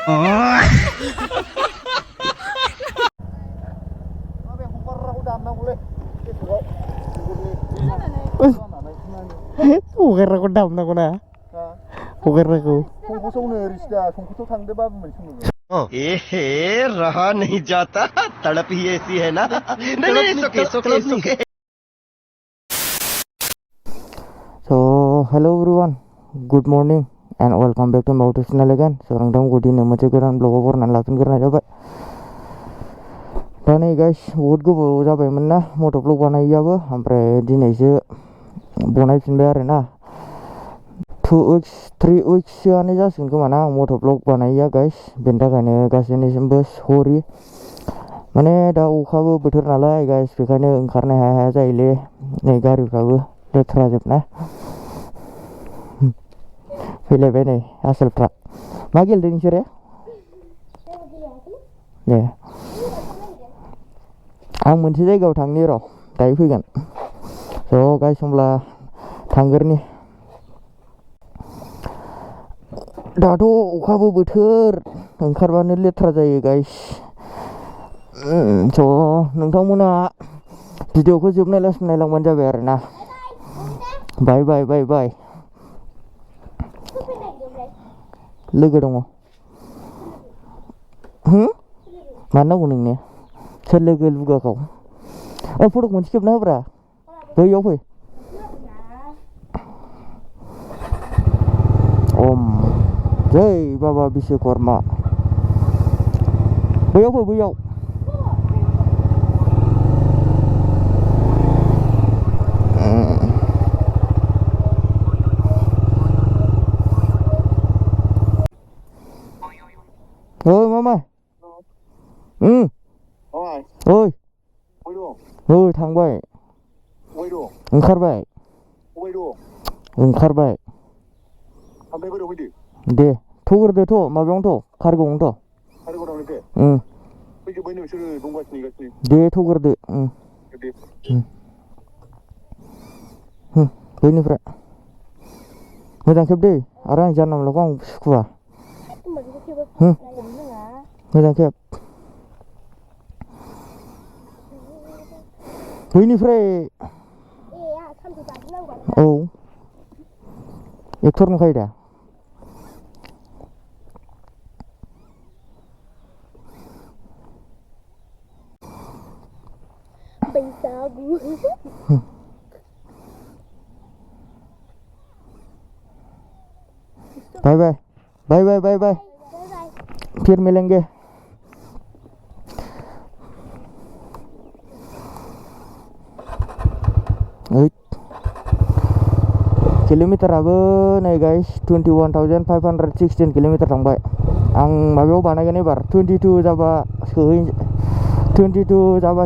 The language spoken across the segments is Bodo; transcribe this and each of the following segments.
Ukir aku dam aku na. Ukir aku. रहा नहीं जाता तड़प ही ऐसी है ना नहीं सुके So hello everyone, good morning and welcome back to my YouTube channel again. Seorang tamu gue di nama cekeran blog over nan lakuin karena coba. Dan nih guys, buat gue baru sampai mana motor vlog mana iya gue, sampai di nasi bonai pindah na. 2 weeks, 3 weeks सिगांनि जासिगोन खोमा ना मट' ब्लग बानायैया गाइस बेनि थाखायनो गासैनिसिमबो सरि माने दा अखाबो बोथोर नालाय गाइस बेखायनो ओंखारनो हाया जायोलै नै गारिफ्राबो लेथ्रा जोबना फैलायबाय नै आसोलफ्रा मा गेलेदों नोंसोरो दे आं मोनसे जायगायाव थांनि र' दायो फैगोन स' गाइस होमब्ला थांगोरनि दाथ' अखाबो बोथोर ओंखारबानो लेथ्रा जायो गाइस स' नोंथांमोना भिडिअखौ जोबनायलासिम नायलांबानो जाबाय आरोना बाय बाय बाय बाय लोगो दङ मानो नांगौ नोंनो सोर लोगो लुगाखौ फट' मोनसे खेबना होब्रा बैयाव फै जय बाबा विश्वकर्मा बैयाव फै बैयाव ओइ मामा ओइ थांबाय ओंखारबाय दे थ'ग्रोदो थ' माबायावनोथ' कार्ग'आवनोथ' दे थ'ग्रोदो बैनिफ्राय मोजां खेब दै आरो आं जानला मोनलाखौ आं सुखुवा मोजां खेब बैनिफ्राय औ एक्टर नंखायो दा बाय बाय बाय बाय बाय बाय फिर मिलेंगे किल'मिटाराबो नै गाइस 21,516 किल'मिटार थांबाय आं माबायाव बानायगोन एबार 22 जाबा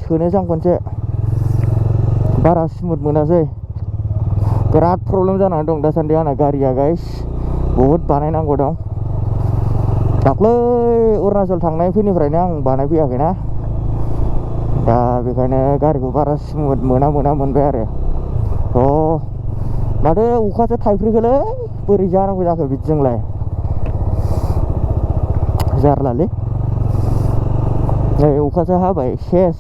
सोनोसै आं खनसे बारा स्मुथ मोनासै बिराद प्रब्लेम जानानै दं दासान्दि आंना गारिया गाइस बहुद बानायनांगौ दं दाख्लै अरुणाचल थांनाय फैनिफ्रायनो आं बानायफैयाखैना दा बेखायनो गारिखौ बारा स्मुथ मोनबाय आरो माथो अखासो थाइफ्रिखोलै बोरै जानांगौ जाखो बिदिजोंलाय जारलालै नै अखासो हाबाय सेस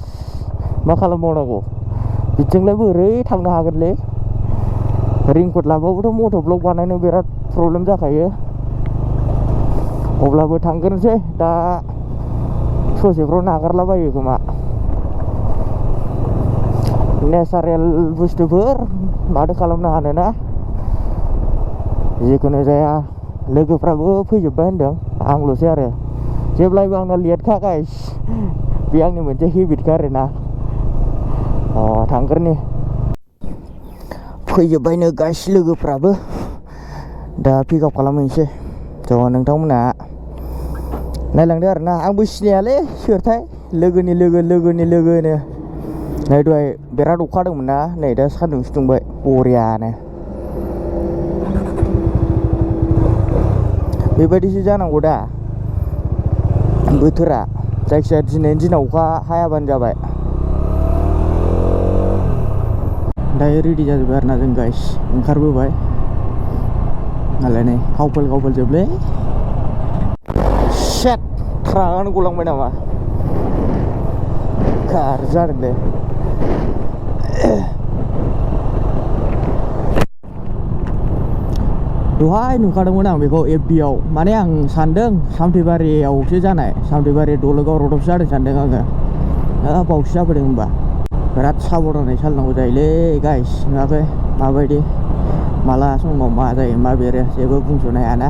मा खालामबावनांगौ बिदिजोंलाय बोरै थांनो हागोनलै रेनकट लाबाबोथ' मट' ब्लग बानायनो बिराद प्रब्लेम जाखायो अब्लाबो थांग्रोनोसै दा ससेफ्राव नागारलाबायो खोमा नेचारेल बुस्थुफोर माथो खालामनो हानोना जिखुनु जाया लोगोफ्राबो फैजोब्बाय होनदों आंल'सै आरो जेब्लायबो आंना लेटखा गाइस बे आंनि मोनसे हेबिटखा आरोना थांग्रोनि फैजोब्बायनो गाइस लोगोफ्राबो दा पिकआप खालामहैनोसै थ' नोंथांमोना नायलांदो आरोना आंबो सिनायालै सोरथाय लोगोनि लोगोनो नै दहाय बिराद अखा हादोंमोन ना नै दा सान्दुंसो दुंबाय बरियानो बेबायदिसो जानांगौ दा बोथोरा जायखिजाया दिनैनि दिनाव अखा हायाबानो जाबाय दायो रेडि जाजोब्बाय आरोना जों गाइस ओंखारबोबाय नालाय नै खावफोल जोबलै Set terangan gulangbay nama garzar deh दहाय नुखादोंमोन आं बेखौ एफबिआव माने आं सानदों सामथाइबारियावसो जानाय सामथाइबारि दलगाव रडआवसो जादों सानदों आङो बावसो जाबोदों होनबा बिराद साबधानै सालायनांगौ जायोलै गाइस नुवाखै माबायदि माला समाव मा जायो मा बेरो जेबो बुंस'नो हायाना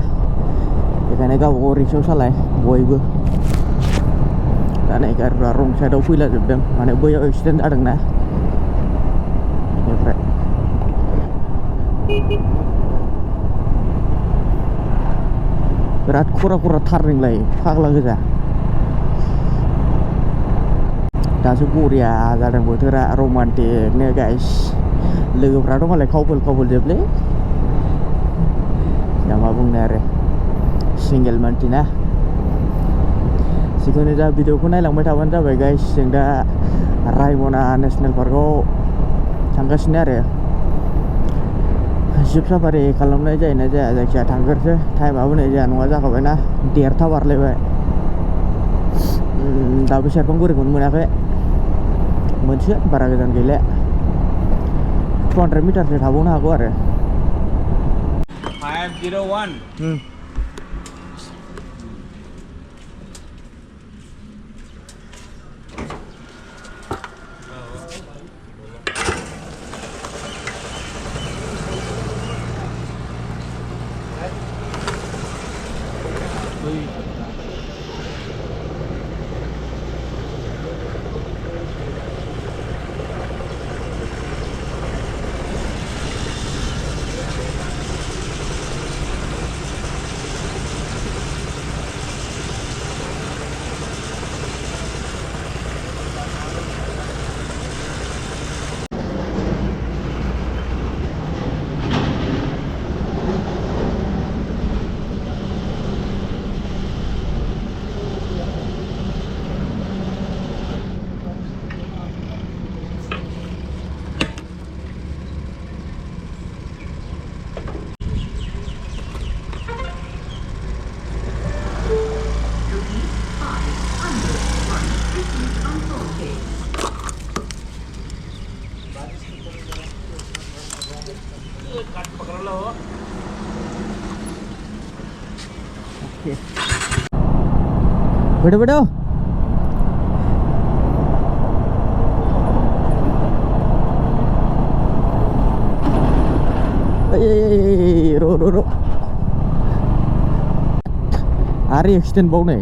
बेखायनो गावबागाव रिक्सआव सालाय बयबो दा नै गारिफ्रा रं साइडआव फैलाजोबदों माने बैयाव एक्सिडेन्ट जादोंना बेनिफ्राय बिराद खरा खरा थारनिंलाय फाग्ला गोजा दासो बरिया जादों बोथोरा रमान्टिकनो गाइस लोगोफ्राथ' मालाय खावफुल जोबलै दा मा बुंनो आरो सिंगेल मानसि ना जिखुनु जा भिडिअखौ नायलांबाय थाबानो जाबाय गाइस जों दा रायमना नेसनेल पार्कआव थांगासिनो आरो जिप साफारि खालामनाय जायोना जाया जायखिया थांग्रोसै टाइमाबो नै जाया नङा जाखाबायना 1:30 बारलायबाय दाबो सेरफांगुरिखौनो मोनाखै मोनसे बारा गोजान गैला 200 मिटारसो थाबावनो हागौ आरो 501 बैठो रो आरो एक्सिडेन्ट बाव नै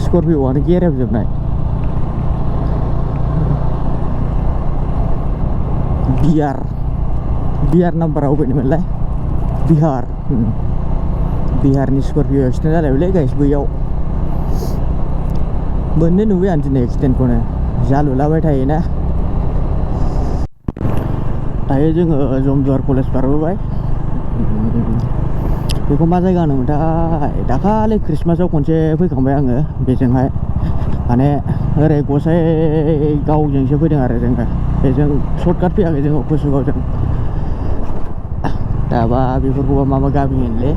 स्करपिअ'आनो गेरेबजोबनाय बिहार नाम्बाराव फैदोंमोनलाय बिहारनि स्करपिअ एक्सिडेन्ट जालायबायलै गाइस बैयाव मोननो नुबाय आं दिनै एक्सिडेन्टखौनो जालुलाबाय थायोना दायो जोङो जमदुवार कलेज बारबोबाय बेखौ मा जायगा होनोमोनथाय दाखालि ख्रिस्टमासाव खनसे फैखांबाय आङो बेजोंहाय माने ओरै गसाइगावजोंसो फैदों आरो जोङो बेजों सर्टकाट फैयाखै जोङो कसुगावजों दाबा बेफोरखौबा मा गामि होनोलै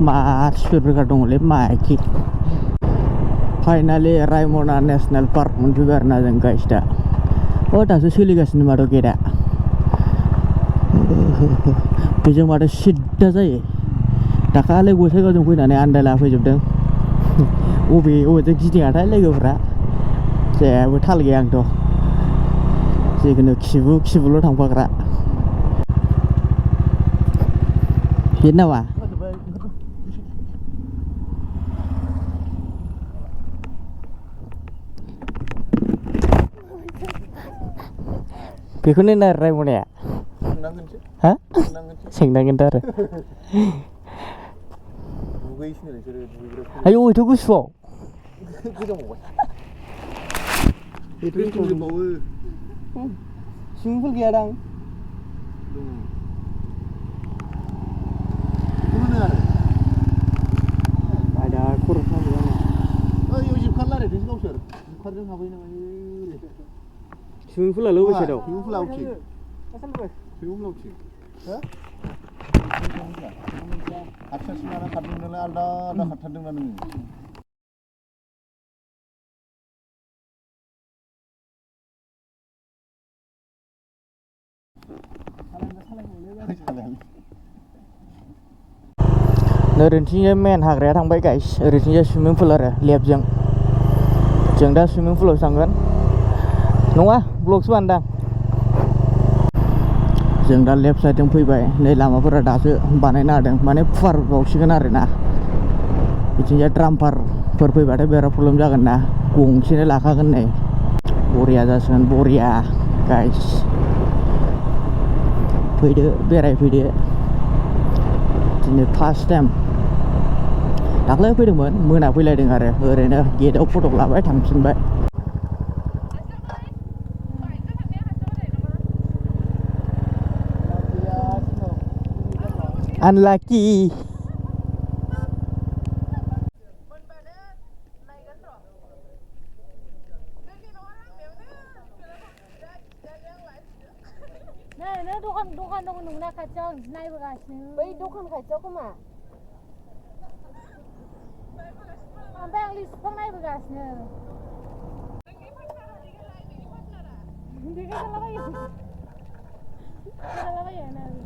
मा स्पिड ब्रेकार दङलै माइकि फाइनालि रायमना नेसनेल पार्क मोनफैबाय आरोना जों गाइस दा दासो सोलिगासिनो माथो गेटआ बेजों माथो सिद्दा जायो दाखालि गसाइगावजों फैनानै आन्दायला फैजोबदों अबेजों गिदिङाथाय लोगोफ्रा जेबो थाल गैया आंथ' जिखुनु खिबुल' थांफाग्रा बेनो नामा बेखौनो होनो आरो रायमनाया हा सोंनांगोनथ' आरो आयौ एथ' गुसुआव सिंफोर गैयादां आयदा खर' साजोबा ओइयाव जिबखार लारायदोंसो गावसोर जिबखारजों हाबहै नामा सुइमिंपुलाल' अबे साइडआव सुइमिंपुला उथिं सुइमिंपुला उथिं हो हारसिंसो लाना खारदों नालाय आलदा खारथारदों ना नोङो ओरैथिंजाय मेन हाग्राया थांबाय गाइस ओरैथिंजाय सुइमिं पुल आरो लेफ्टजों जों दा सुइमिं पुलाव थांगोन नङा ब्लगसो बानायदां जों दा लेफ्ट साइडजों फैबाय नै लामाफोरा दासो बानायना होदों माने फुवारबावसिगोन आरो ना बिथिंजाय ट्राम्पारफोर फैबाथाय बिराद प्रब्लेम जागोन ना गंसेनो लाखागोन नै बरिया जासिगोन बरिया गाइस फैदो बेरायफैदो दिनै फार्स्ट टाइम दाख्लै फैदोंमोन मोना फैलायदों आरो ओरैनो गेटआव फट' लाबाय थांफिनबाय Unlucky. Nah, dukkan nungna kacau, naik bekasnya. Bayi dukkan kacau kemana? Sampai yang listang naik bekasnya. Dia kan apa ya? Apa ya nanti?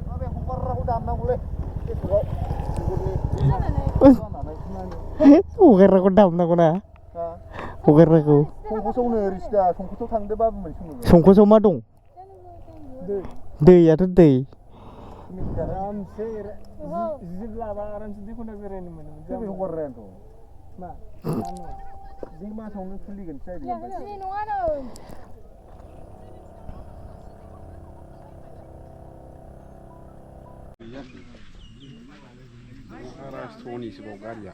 Apa yang kumpar aku dah mang boleh. 오게라 고 담나구나. 오게라 고. 송코소 오늘 리시다. 송코소 상대 밥은 신고. 송코소 마동. 네, 야도 네. Ram ser. Zibla baran sidi kuna berani mana. Siapa yang kumpar rento? Ma. Zingma songnya fully kan saya. Ya, sini nungana. Arastonis Bulgaria.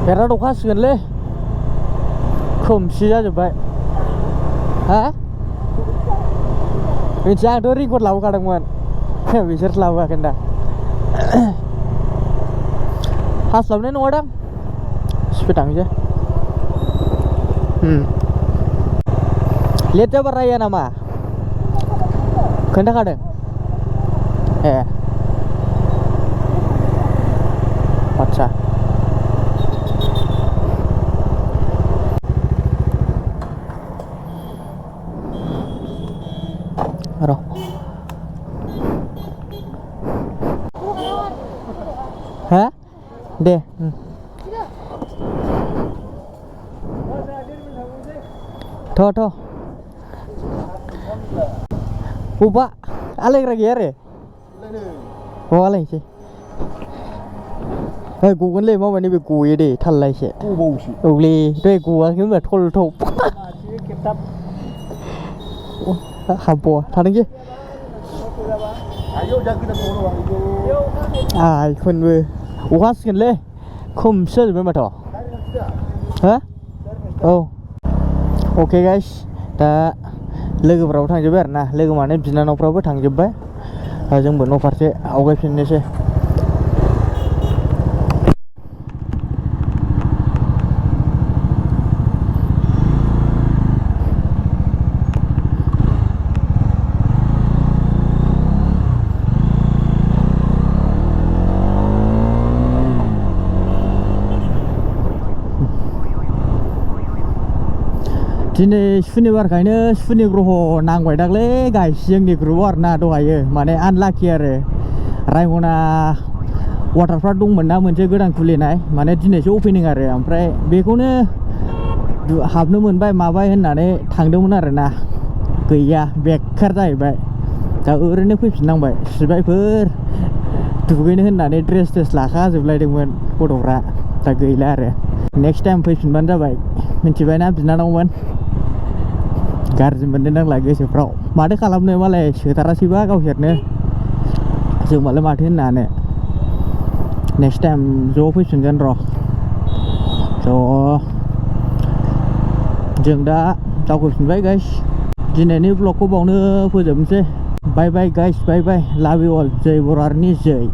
बेराद अखा हासिगोनलै खोमसि जाजोब्बाय हा मिथिया आंथ' रेकर्ड लाबोखादोंमोन बिसोरसो लाबोआखै दा हास्लाबनाय नङादां स्पिड थांसै लेट जाबा राया नामा खोन्थाखादों ए आदसा र हा दे थ' बबेबा आलायग्रा गैया आरो अ आलायनोसै गगोनलै माबानि बे गयो दे थाल ला एसे औलै दहाय गवाखै होनबा थल थप हाबबावा थादोंसै आइखौनबो अखा हासिगोनलै खोमसि जाजोब्बाय माथो हा औ अके गाइस दा लोगोफ्राबो थांजोब्बाय आरो ना लोगो माने बिनानावफ्राबो थांजोब्बाय जोंबो न' फारसे आवगायफिननोसै दिनै सुनिबारखायनो सुनि ग्रह नांबाय दांलै गाइस जोंनि ग्रुपआव आरो ना दहायो माने आनलाकि आरो रायमना वाटारपार्क दंमोन ना मोनसे गोदान खुलिनाय माने दिनैसो अपेनिं आरो ओमफ्राय बेखौनो हाबनो मोनबाय माबाय होननानै थांदोंमोन आरो ना गैया बेकार जाहैबाय दा ओरैनो फैफिननांबाय सिबायफोर दुगैनो होननानै ड्रेस लाखाजोबलायदोंमोन गथ'फ्रा दा गैला आरो नेक्स्ट टाइम फैफिनबानो जाबाय मिथिबायना बिनानावमोन गाज्रि मोननो नांला गोसोफ्राव माथो खालामनो मालाय सोथारासैबा गावसोरनो जों मालाय माथो होननानै नेक्स्ट टाइम ज' फैफिनगोन र' ज' जों दा दावखोफिनबाय गाइस दिनैनि ब्लगखौ बावनो फोजोबनोसै बाय बाय गाइस बाय बाय लाभ यु अल जय बर आर्मी जय